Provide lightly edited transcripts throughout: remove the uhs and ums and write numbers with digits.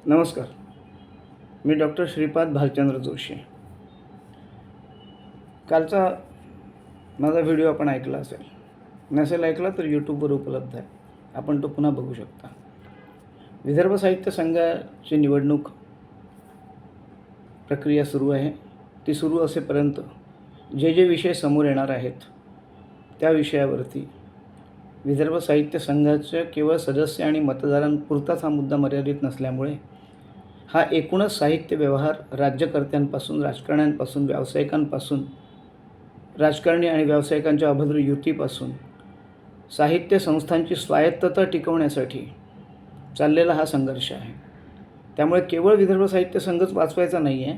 नमस्कार. मी डॉक्टर श्रीपाद भालचंद्र जोशी. कालचा माझा व्हिडिओ आपण ऐकला असेल. नसेल ऐकला तर यूट्यूबवर उपलब्ध आहे. आपण तो पुन्हा बघू शकता. विदर्भ साहित्य संघाची निवडणूक प्रक्रिया सुरू आहे. ती सुरू असेपर्यंत जे विषय समोर येणार आहेत त्या विषयावरती विदर्भ साहित्य संघाचे केवळ सदस्य आणि मतदारांपुरताच हा मुद्दा मर्यादित नसल्यामुळे हा एकूणच साहित्य व्यवहार राज्यकर्त्यांपासून, राजकारण्यांपासून, व्यावसायिकांपासून, राजकारणी आणि व्यावसायिकांच्या अभद्र युतीपासून साहित्य संस्थांची स्वायत्तता टिकवण्यासाठी चाललेला हा संघर्ष आहे. त्यामुळे केवळ विदर्भ साहित्य संघच वाचवायचा नाही आहे,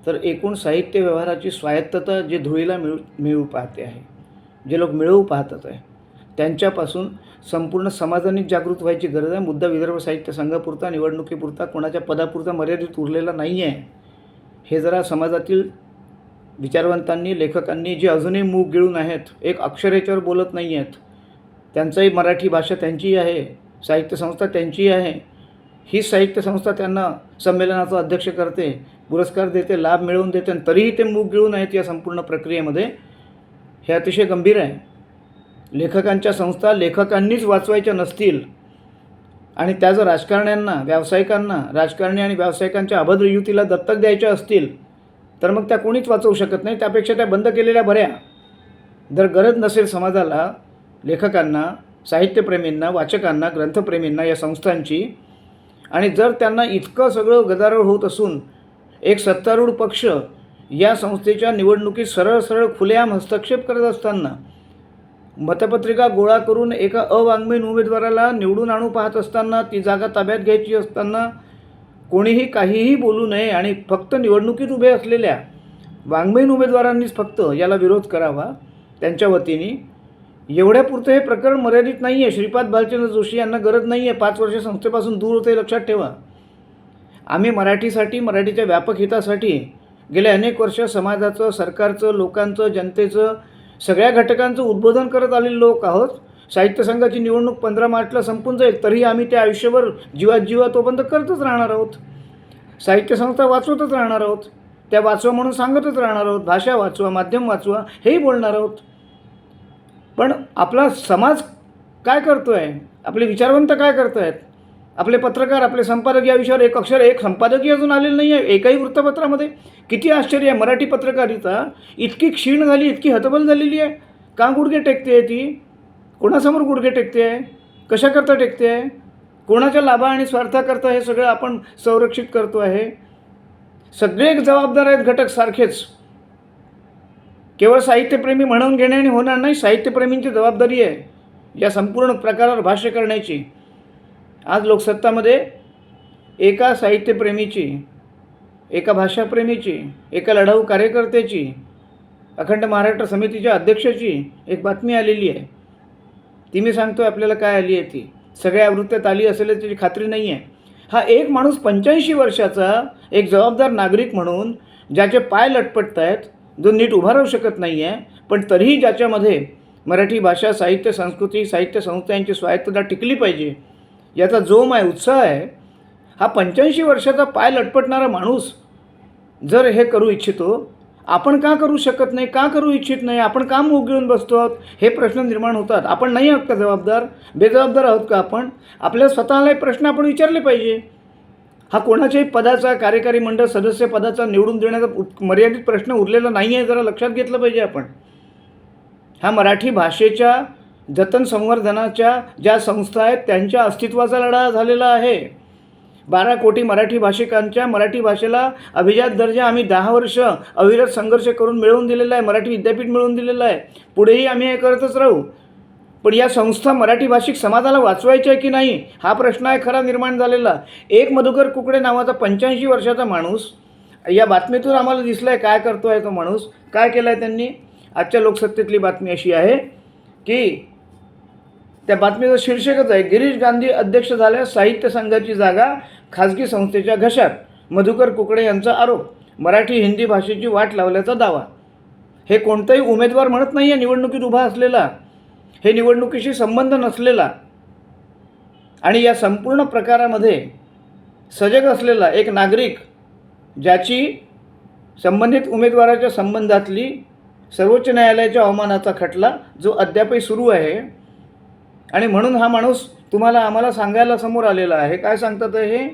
तर एकूण साहित्य व्यवहाराची स्वायत्तता जे धुळीला मिळू पाहते आहे, जे लोक मिळवू पाहतात आहे, त्यांच्यापासून संपूर्ण समाजाने जागृत व्हायची गरज आहे. मुद्दा विदर्भ साहित्य संघापुरता, निवडणुकीपुरता, कोणाच्या पदापुरता मर्यादित उरलेला नाही आहे. हे जरा समाजातील विचारवंतांनी, लेखकांनी जे अजूनही मूग गिळून आहेत, एक अक्षर याच्यावर बोलत नाही आहेत, त्यांचाही मराठी भाषा त्यांचीही आहे, साहित्य संस्था त्यांचीही आहे, ही साहित्य संस्था त्यांना संमेलनाचं अध्यक्ष करते, पुरस्कार देते, लाभ मिळवून देते, आणि तरीही ते मूग गिळून आहेत या संपूर्ण प्रक्रियेमध्ये. हे अतिशय गंभीर आहे. लेखकांच्या संस्था लेखकांनीच वाचवायच्या नसतील आणि त्या जर राजकारण्यांना, व्यावसायिकांना, राजकारणी आणि व्यावसायिकांच्या अभद्र युतीला दत्तक द्यायच्या असतील तर मग त्या कोणीच वाचवू शकत नाही. त्यापेक्षा त्या बंद केलेल्या बऱ्या. जर गरज नसेल समाजाला, लेखकांना, साहित्यप्रेमींना, वाचकांना, ग्रंथप्रेमींना या संस्थांची, आणि जर त्यांना इतकं सगळं गदारोळ होत असून एक सत्तारूढ पक्ष या संस्थेच्या निवडणुकीत सरळ खुलेआम हस्तक्षेप करत असताना, मतपत्रिका गोळा करून एका अवाङ्मयीन उमेदवाराला निवडून आणू पाहत असताना, ती जागा ताब्यात घ्यायची असताना कोणीही काहीही बोलू नये आणि फक्त निवडणुकीत उभे असलेल्या वाङ्मयीन उमेदवारांनीच फक्त याला विरोध करावा त्यांच्या वतीने, एवढ्यापुरतं हे प्रकरण मर्यादित नाही आहे. श्रीपाद भालचंद्र जोशी यांना गरज नाही आहे. 5 वर्ष संस्थेपासून दूर होते, लक्षात ठेवा. आम्ही मराठीसाठी, मराठीच्या व्यापक हितासाठी गेले अनेक वर्ष समाजाचं, सरकारचं, लोकांचं, जनतेचं, सगळ्या घटकांचं उद्बोधन करत आलेले लोक आहोत. साहित्य संघाची निवडणूक 15 मार्चला संपून जाईल, तरीही आम्ही त्या आयुष्यभर जीवात तोपर्यंत करतच राहणार आहोत. साहित्य संस्था वाचवतच राहणार आहोत. त्या वाचवा म्हणून सांगतच राहणार आहोत. भाषा वाचवा, माध्यम वाचवा हेही बोलणार आहोत. पण आपला समाज काय करतो आहे, आपले विचारवंत काय करत आहेत, आपले पत्रकार, आपले संपादक या विषयावर एक अक्षर, एक संपादकही अजून आलेलं नाही आहे एकाही वृत्तपत्रामध्ये. किती आश्चर्य आहे. मराठी पत्रकारिता इतकी क्षीण झाली, इतकी हतबल झालेली आहे. का गुडघे टेकते आहे ती? कोणासमोर गुडघे टेकते आहे? कशाकरता टेकते आहे? कोणाच्या लाभा आणि स्वार्थाकरता हे सगळं आपण संरक्षित करतो आहे? सगळे जबाबदार आहेत घटक सारखेच. केवळ साहित्यप्रेमी म्हणून घेणे आणि होणार नाही. साहित्यप्रेमींची जबाबदारी आहे या संपूर्ण प्रकारावर भाष्य करण्याची. आज लोकसत्तामध्ये एका साहित्यप्रेमीची, एका भाषाप्रेमीची, एका लढाऊ कार्यकर्त्याची, अखंड महाराष्ट्र समितीच्या अध्यक्षाची एक बातमी आलेली आहे. ती मी सांगतो आपल्याला काय आली आहे ती. सगळ्या आवृत्त्यात आली असेल त्याची खात्री नाही आहे. हा एक माणूस 85 वर्षाचा एक जबाबदार नागरिक म्हणून, ज्याचे पाय लटपटत आहेत, जो नीट उभा राहू शकत नाही आहे, पण तरीही ज्याच्यामध्ये मराठी भाषा, साहित्य, संस्कृती, साहित्य संस्था यांची स्वायत्तता टिकली पाहिजे याचा जोम आहे, उत्साह आहे, हा 85 वर्षाचा पाय लटपटणारा माणूस जर हे करू इच्छितो, आपण का करू शकत नाही, का करू इच्छित नाही, आपण का मूग गिळून बसतो आहोत, हे प्रश्न निर्माण होतात. आपण नाही आहोत का जबाबदार? बेजबाबदार आहोत का आपण? आपल्याला स्वतःला प्रश्न आपण विचारले पाहिजे. हा कोणाच्याही पदाचा, कार्यकारी मंडळ सदस्य पदाचा निवडून देण्याचा मर्यादित प्रश्न उरलेला नाही आहे, जरा लक्षात घेतलं पाहिजे आपण. हा मराठी भाषेच्या जतन संवर्धनाच्या ज्या संस्था आहेत त्यांच्या अस्तित्वाचा लढा झालेला आहे. 12 कोटी मराठी भाषिकांच्या मराठी भाषेला अभिजात दर्जा आम्ही 10 वर्ष अविरत संघर्ष करून मिळवून दिलेला आहे. मराठी विद्यापीठ मिळवून दिलेलं आहे. पुढेही आम्ही हे करतच राहू. पण या संस्था मराठी भाषिक समाजाला वाचवायच्या की नाही हा प्रश्न आहे खरा निर्माण झालेला. एक मधुकर कुकडे नावाचा 85 वर्षाचा माणूस, या बातमीतून आम्हाला दिसलं आहे काय करतो आहे तो माणूस. काय केलं आहे त्यांनी? आजच्या लोकसत्तेतली बातमी अशी आहे की त्या बातमीचं शीर्षकच आहे, गिरीश गांधी अध्यक्ष झाल्यास साहित्य संघाची जागा खाजगी संस्थेच्या घशात, मधुकर कुकडे यांचा आरोप, मराठी हिंदी भाषेची वाट लावल्याचा दावा. हे कोणताही उमेदवार म्हणत नाही आहे निवडणुकीत उभा असलेला, हे निवडणुकीशी संबंध नसलेला. आणि या संपूर्ण प्रकारामध्ये सजग असलेला एक नागरिक, ज्याची संबंधित उमेदवाराच्या संबंधातली सर्वोच्च न्यायालयाच्या अवमानाचा खटला जो अद्यापही सुरू आहे, आणि म्हणून हा माणूस तुम्हाला आम्हाला सांगायला समोर आलेला आहे. काय सांगतात हे?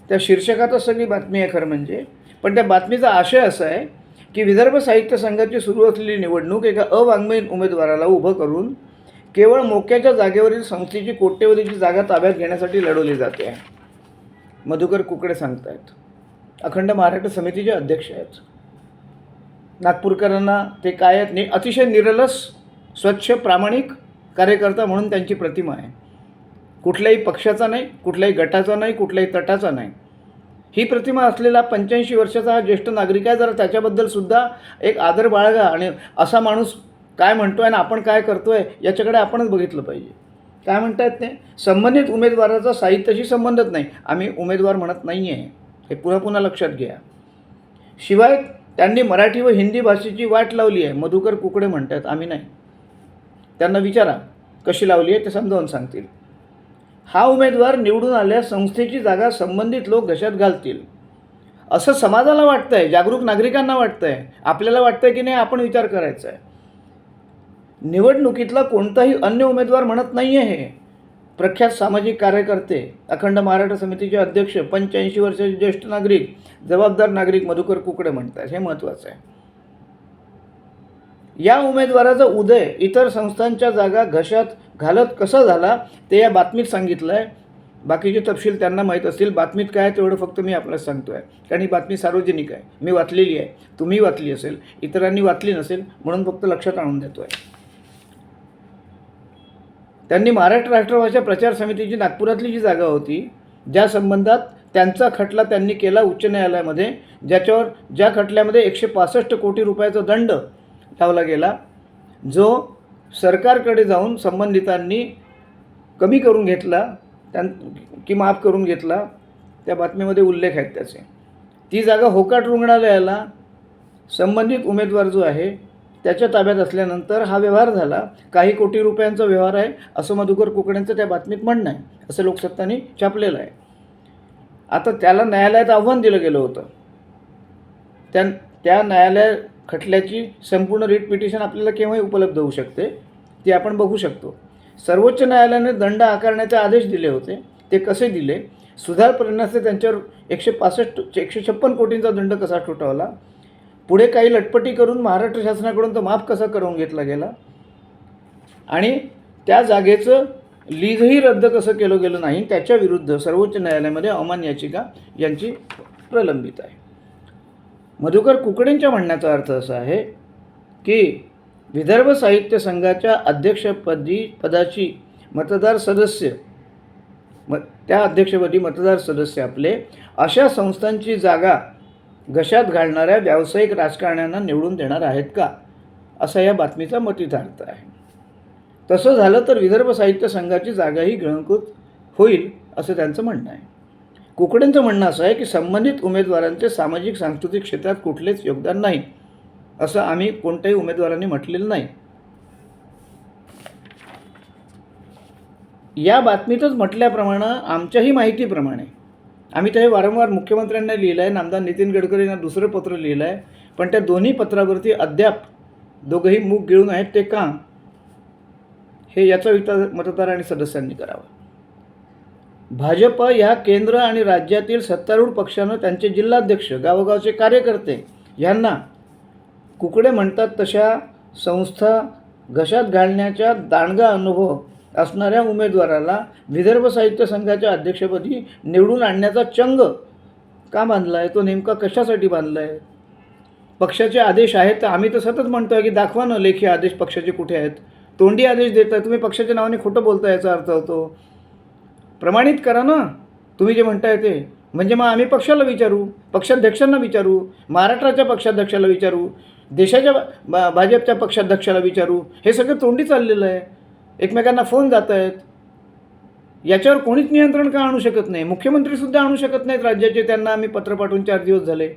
त्या शीर्षकातच सगळी बातमी आहे खरं म्हणजे, पण त्या बातमीचा आशय असा आहे की विदर्भ साहित्य संघाची सुरू असलेली निवडणूक एका अवाङ्मयीन उमेदवाराला उभं करून केवळ मोक्याच्या जागेवरील संस्थेची कोट्यवधीची जागा ताब्यात घेण्यासाठी लढवली जाते आहे. मधुकर कुकडे सांगत आहेत. अखंड महाराष्ट्र समितीचे अध्यक्ष आहेत. नागपूरकरांना ते काय आहेत, अतिशय निरलस, स्वच्छ, प्रामाणिक कार्यकर्ता म्हणून त्यांची प्रतिमा आहे. कुठल्याही पक्षाचा नाही, कुठल्याही गटाचा नाही, कुठल्याही तटाचा नाही. ही प्रतिमा असलेला 85 वर्षाचा हा ज्येष्ठ नागरिक आहे. जरा त्याच्याबद्दलसुद्धा एक आदर बाळगा, आणि असा माणूस काय म्हणतो आहे आणि आपण काय करतो आहे याच्याकडे आपणच बघितलं पाहिजे. काय म्हणतात ते? संबंधित उमेदवाराचा साहित्याशी संबंधच नाही. आम्ही उमेदवार म्हणत नाही आहे, हे पुन्हा पुन्हा लक्षात घ्या. शिवाय त्यांनी मराठी व हिंदी भाषेची वाट लावली आहे. मधुकर कुकडे म्हणतात, आम्ही नाही. त्यांना विचारा कशी लावली आहे, ते समजावून सांगतील. हा उमेदवार निवडून आल्यास संस्थेची जागा संबंधित लोक घशात घालतील असं समाजाला वाटतं आहे, जागरूक नागरिकांना वाटतं आहे, आपल्याला वाटतं आहे की नाही, आपण विचार करायचा आहे. निवडणुकीतला कोणताही अन्य उमेदवार म्हणत नाही आहे हे. प्रख्यात सामाजिक कार्यकर्ते, अखंड महाराष्ट्र समितीचे अध्यक्ष, 85 वर्षाचे ज्येष्ठ नागरिक, जबाबदार नागरिक मधुकर कुकडे म्हणतात. हे महत्त्वाचं आहे. या उमेदवाराचा उदय इतर संस्थांच्या जागा घशात घालत कसा झाला ते या बातमीत सांगितलं आहे. बाकीचे तपशील त्यांना माहीत असतील. बातमीत काय तेवढं फक्त मी आपल्याला सांगतो आहे, कारण ही बातमी सार्वजनिक आहे, मी वाचलेली आहे, तुम्ही वाचली असेल, इतरांनी वाचली नसेल, म्हणून फक्त लक्षात आणून देतो आहे. त्यांनी महाराष्ट्र राष्ट्रभाषा प्रचार समितीची नागपुरातली जी जागा होती, ज्या संबंधात त्यांचा खटला त्यांनी केला उच्च न्यायालयामध्ये, ज्या खटल्यामध्ये 165 कोटी रुपयाचा दंड लावला गेला, जो सरकारकडे जाऊन संबंधितांनी कमी करून घेतला की माफ करून घेतला, त्या बातमीमध्ये उल्लेख आहेत त्याचे. ती जागा होकाट रुग्णालयाला संबंधित उमेदवार जो आहे त्याच्या ताब्यात असल्यानंतर हा व्यवहार झाला. काही कोटी रुपयांचा व्यवहार आहे असं मधुकर कुकड्यांचं त्या बातमीत म्हणणं आहे, असं लोकसत्तानी छापलेलं आहे. आता त्याला न्यायालयात आव्हान दिलं गेलं होतं. त्या न्यायालय खटल्याची संपूर्ण रिट पिटिशन आपल्याला केव्हाही उपलब्ध होऊ शकते, ती आपण बघू शकतो. सर्वोच्च न्यायालयाने दंड आकारण्याचे आदेश दिले होते. ते कसे दिले? सुधार प्रन्यासने त्यांच्यावर 156 कोटींचा दंड कसा ठोठावला, पुढे काही लटपटी करून महाराष्ट्र शासनाकडून तो माफ कसा करून घेतला गेला, आणि त्या जागेचं लीजही रद्द कसं केलं गेलं नाही, त्याच्या विरुद्ध सर्वोच्च न्यायालयामध्ये अवमान याचिका यांची प्रलंबित आहे. मधुकर कुकडेंच्या म्हणण्याचा अर्थ असा आहे की विदर्भ साहित्य संघाच्या पदाची मतदार सदस्य, त्या अध्यक्षपदी मतदार सदस्य आपले अशा संस्थांची जागा घशात घालणाऱ्या व्यावसायिक राजकारण्यांना निवडून देणार आहेत का, असा या बातमीचा मतितार्थ आहे. तसं झालं तर विदर्भ साहित्य संघाची जागाही गिळंकृत होईल असं त्यांचं म्हणणं आहे. कुकडेंचं म्हणणं असं आहे की संबंधित उमेदवारांचे सामाजिक सांस्कृतिक क्षेत्रात कुठलेच योगदान नाही, असं आम्ही कोणत्याही उमेदवारांनी म्हटलेलं नाही. या बातमीतच म्हटल्याप्रमाणे आमच्याही माहितीप्रमाणे आम्ही ते वारंवार मुख्यमंत्र्यांना लिहिलं आहे, नामदार नितीन गडकरींना दुसरं पत्र लिहिलं आहे, पण त्या दोन्ही पत्रावरती अद्याप दोघंही मूग गिळून आहेत. ते का, हे याचा विचार मतदार आणि सदस्यांनी करावा. भाजप या केंद्र आणि राज्यातील सत्तारूढ पक्षानं त्यांचे जिल्हाध्यक्ष, गावोगावचे कार्यकर्ते यांना कुकडे म्हणतात तशा संस्था घशात घालण्याचा दांडगा अनुभव असणाऱ्या उमेदवाराला विदर्भ साहित्य संघाच्या अध्यक्षपदी निवडून आणण्याचा चंग का बांधला आहे? तो नेमका कशासाठी बांधला आहे? पक्षाचे आदेश आहेत तर आम्ही तर सतत म्हणतो आहे की दाखवा ना लेखी आदेश पक्षाचे कुठे आहेत. तोंडी आदेश देताय तुम्ही, पक्षाच्या नावाने खोटं बोलताय याचा अर्थ होतो. प्रमाणित करा ना तुम्ही जे म्हणताय ते. म्हणजे मग आम्ही पक्षाला विचारू, पक्षाध्यक्षांना विचारू, महाराष्ट्राच्या पक्षाध्यक्षाला विचारू, देशाच्या भाजपच्या पक्षाध्यक्षाला विचारू. हे सगळं तोंडी चाललेलं आहे, एकमेकांना फोन जात आहेत. याच्यावर कोणीच नियंत्रण का आणू शकत नाही? मुख्यमंत्रीसुद्धा आणू शकत नाहीत राज्याचे. त्यांना आम्ही पत्र पाठवून 4 दिवस झाले.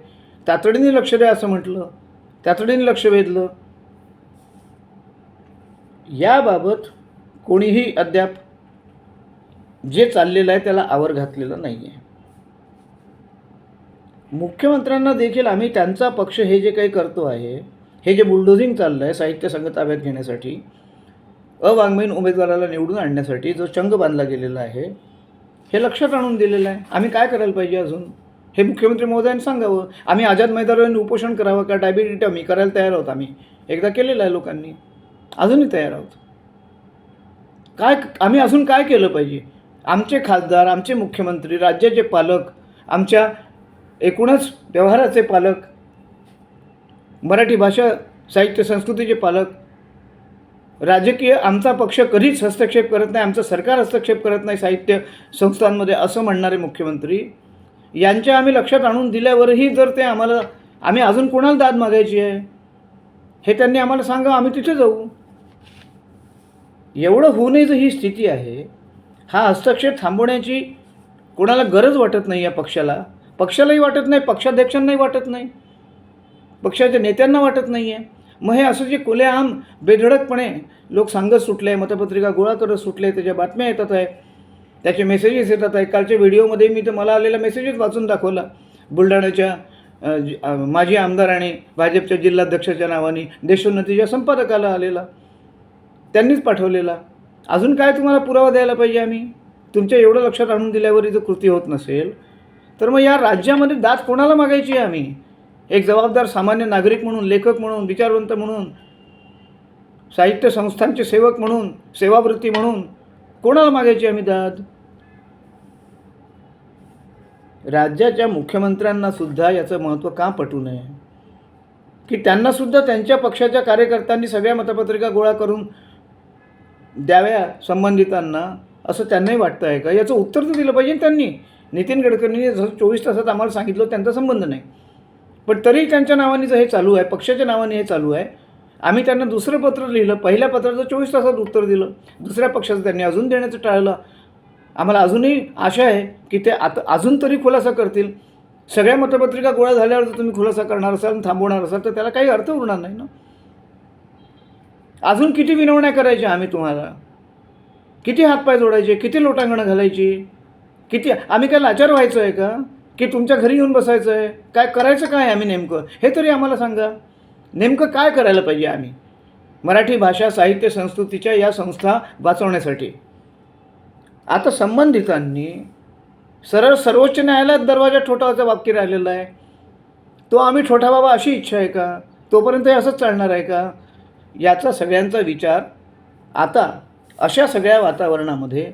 तातडीने लक्ष द्या असं म्हटलं, तातडीने लक्ष वेधलं. याबाबत कोणीही अद्याप जे चाललेलं आहे त्याला आवर घातलेलं नाही आहे. मुख्यमंत्र्यांना देखील आम्ही त्यांचा पक्ष हे जे काही करतो आहे, हे जे बुलडोझिंग चाललं आहे साहित्य संघ ताब्यात घेण्यासाठी, अवाङ्मयीन उमेदवाराला निवडून आणण्यासाठी जो चंग बांधला गेलेला आहे, हे लक्षात आणून दिलेलं आहे. आम्ही काय करायला पाहिजे अजून हे मुख्यमंत्री महोदयांनी सांगावं. आम्ही आझाद मैदानावर उपोषण करावं का? डायबिटी आम्ही करायला तयार आहोत. आम्ही एकदा केलेलं आहे लोकांनी, अजूनही तयार आहोत. काय आम्ही अजून काय केलं पाहिजे? आमचे खासदार, आमचे मुख्यमंत्री, राज्याचे पालक, आमच्या एकूणच व्यवहाराचे पालक, मराठी भाषा साहित्य संस्कृतीचे पालक, राजकीय आमचा पक्ष कधीच हस्तक्षेप करत नाही, आमचं सरकार हस्तक्षेप करत नाही साहित्य संस्थांमध्ये असं म्हणणारे मुख्यमंत्री यांच्या आम्ही लक्षात आणून दिल्यावरही जर ते आम्ही अजून कोणाला दाद मागायची आहे हे त्यांनी आम्हाला सांगा, आम्ही तिथे जाऊ. एवढं होऊनही जर ही स्थिती आहे, हा हस्तक्षेप थांबवण्याची कोणाला गरज वाटत नाही या पक्षालाही वाटत नाही, पक्षाध्यक्षांनाही वाटत नाही, पक्षाच्या नेत्यांना वाटत नाही आहे. मग हे असं जे खुलेआम बेधडकपणे लोक सांगत सुटले, मतपत्रिका गोळा करत सुटले, त्याच्या बातम्या येतात आहे, त्याचे मेसेजेस येतात आहे. कालच्या व्हिडिओमध्ये मी तर मला आलेला मेसेजेस वाचून दाखवला. बुलढाण्याच्या माजी आमदार आणि भाजपच्या जिल्हाध्यक्षाच्या नावाने देशोन्नतीच्या संपादकाला आलेला, त्यांनीच पाठवलेला. अजून काय तुम्हाला पुरावा द्यायला पाहिजे आम्ही? तुमच्या एवढं लक्षात आणून दिल्यावरही जर कृती होत नसेल तर मग या राज्यामध्ये दाद कोणाला मागायची आहे आम्ही? एक जबाबदार सामान्य नागरिक म्हणून, लेखक म्हणून, विचारवंत म्हणून, साहित्य संस्थांचे सेवक म्हणून, सेवावृत्ती म्हणून कोणाला मागायची आम्ही दाद? राज्याच्या मुख्यमंत्र्यांना सुद्धा याचं महत्त्व का पटू नये की त्यांनासुद्धा त्यांच्या पक्षाच्या कार्यकर्त्यांनी सगळ्या मतपत्रिका गोळा करून द्याव्या संबंधितांना, असं त्यांनाही वाटतं आहे का? याचं उत्तर तर दिलं पाहिजे त्यांनी. नितीन गडकरींनी जसं 24 तासात आम्हाला सांगितलं त्यांचा संबंध नाही, पण तरीही त्यांच्या नावाने हे चालू आहे, पक्षाच्या नावाने हे चालू आहे. आम्ही त्यांना दुसरं पत्र लिहिलं, पहिल्या पत्राचं 24 तासात उत्तर दिलं, दुसऱ्या पक्षाचं त्यांनी अजून देण्याचं टाळलं. आम्हाला अजूनही आशा आहे की ते आता अजून तरी खुलासा करतील. सगळ्या मतपत्रिका गोळा झाल्यावर जर तुम्ही खुलासा करणार असाल, थांबवणार असाल तर त्याला काही अर्थ उरणार नाही ना. अजून किती विनवण्या करायच्या आम्ही तुम्हाला? किती हातपाय जोडायचे? किती लोटांगणं घालायची? किती आम्ही काय लाचार व्हायचं आहे का? की तुमच्या घरी येऊन बसायचं आहे? काय करायचं काय आम्ही नेमकं हे तरी आम्हाला सांगा. नेमकं काय करायला पाहिजे आम्ही मराठी भाषा साहित्य संस्कृतीच्या या संस्था वाचवण्यासाठी? आता संबंधितांनी सरळ सर्वोच्च न्यायालयात दरवाजा ठोठावाचा बाकी राहिलेला आहे. तो आम्ही ठोठावावा अशी इच्छा आहे का? तोपर्यंत हे असंच चालणार आहे का? याचा सगळ्यांचा विचार आता अशा सगळ्या वातावरणामध्ये,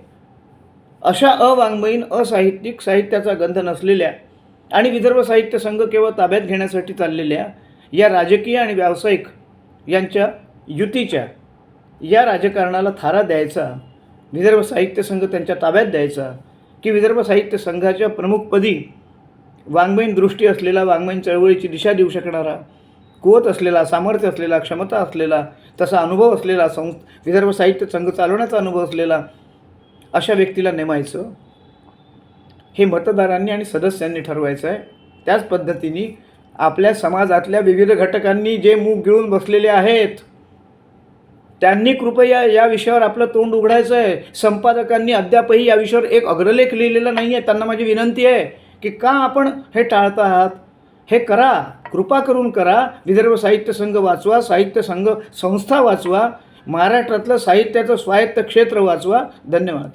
अशा अवाङ्मयीन असाहित्यिक साहित्याचा गंध नसलेल्या आणि विदर्भ साहित्य संघ केवळ ताब्यात घेण्यासाठी चाललेल्या या राजकीय आणि व्यावसायिक यांच्या युतीच्या या राजकारणाला थारा द्यायचा, विदर्भ साहित्य संघ त्यांच्या ताब्यात द्यायचा की विदर्भ साहित्य संघाच्या प्रमुखपदी वाङ्मयीन दृष्टी असलेला, वाङ्मयीन चळवळीची दिशा देऊ शकणारा, कुवत असलेला, सामर्थ्य असलेला, क्षमता असलेला, तसा अनुभव असलेला, विदर्भ साहित्य संघ चालवण्याचा अनुभव असलेला अशा व्यक्तीला नेमायचं, हे मतदारांनी आणि सदस्यांनी ठरवायचं आहे. त्याच पद्धतीने आपल्या समाजातल्या विविध घटकांनी जे मूग गिळून बसलेले आहेत त्यांनी कृपया या विषयावर आपलं तोंड उघडायचं आहे. संपादकांनी अद्यापही या विषयावर एक अग्रलेख लिहिलेला नाही आहे. त्यांना माझी विनंती आहे की का आपण हे टाळत आहात? हे करा, कृपा करून करा. विदर्भ साहित्य संघ वाचवा, साहित्य संघ संस्था वाचवा, महाराष्ट्रातलं साहित्याचं स्वायत्त क्षेत्र वाचवा. धन्यवाद.